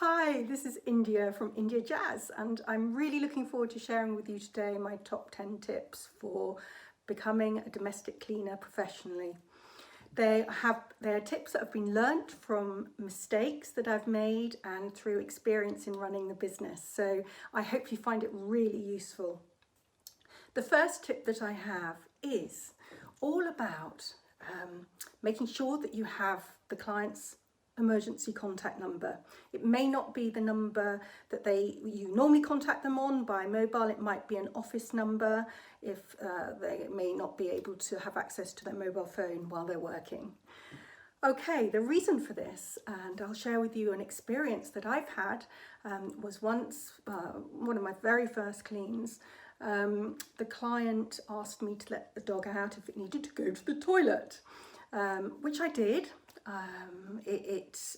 Hi, this is India from India Jazz, and I'm really looking forward to sharing with you today my top 10 tips for becoming a domestic cleaner professionally. They are tips that have been learnt from mistakes that I've made and through experience in running the business. So I hope you find it really useful. The first tip that I have is all about making sure that you have the client's emergency contact number. It may not be the number that you normally contact them on by mobile. It might be an office number if they may not be able to have access to their mobile phone while they're working. Okay, the reason for this, and I'll share with you an experience that I've had, was once, one of my very first cleans, the client asked me to let the dog out if it needed to go to the toilet, which I did.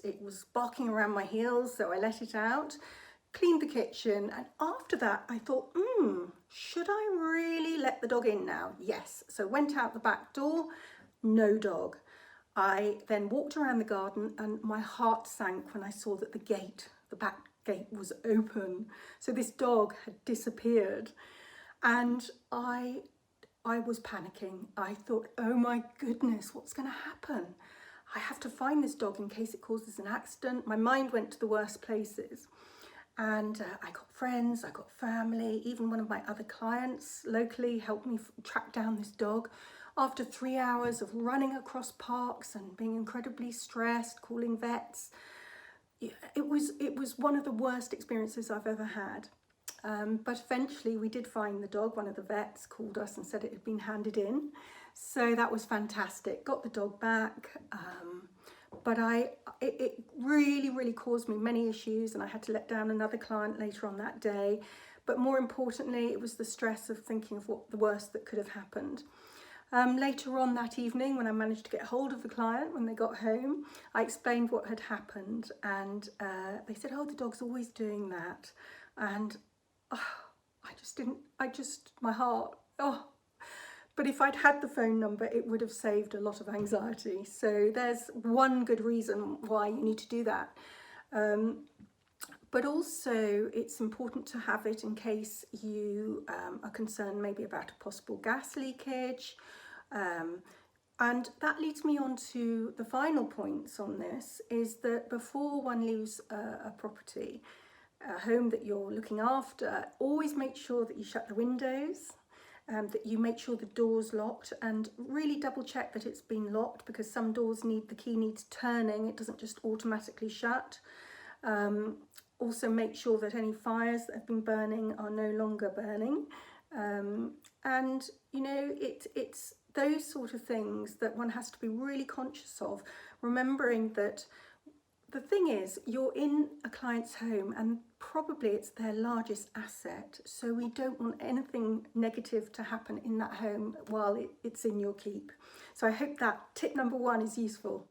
It was barking around my heels, so I let it out, cleaned the kitchen, and after that I thought, should I really let the dog in now? Yes. So went out the back door, no dog. I then walked around the garden and my heart sank when I saw that the back gate was open. So this dog had disappeared, and I was panicking. I thought, oh my goodness, what's going to happen? I have to find this dog in case it causes an accident. My mind went to the worst places. And I got friends, I got family, even one of my other clients locally helped me track down this dog. After 3 hours of running across parks and being incredibly stressed, calling vets, it was one of the worst experiences I've ever had. But eventually we did find the dog. One of the vets called us and said it had been handed in. So that was fantastic. Got the dog back. But it really caused me many issues, and I had to let down another client later on that day. But more importantly, it was the stress of thinking of what the worst that could have happened. Later on that evening, when I managed to get hold of the client when they got home, I explained what had happened, and they said, oh, the dog's always doing that. And my heart, But if I'd had the phone number, it would have saved a lot of anxiety. So there's one good reason why you need to do that. But also it's important to have it in case you are concerned maybe about a possible gas leakage. And that leads me on to the final points on this, is that before one leaves a property, a home that you're looking after, always make sure that you shut the windows, that you make sure the door's locked, and really double check that it's been locked, because some doors the key needs turning, it doesn't just automatically shut. Also make sure that any fires that have been burning are no longer burning. And you know, it's those sort of things that one has to be really conscious of, remembering that the thing is, you're in a client's home and probably it's their largest asset. So we don't want anything negative to happen in that home while it's in your keep. So I hope that tip number 1 is useful.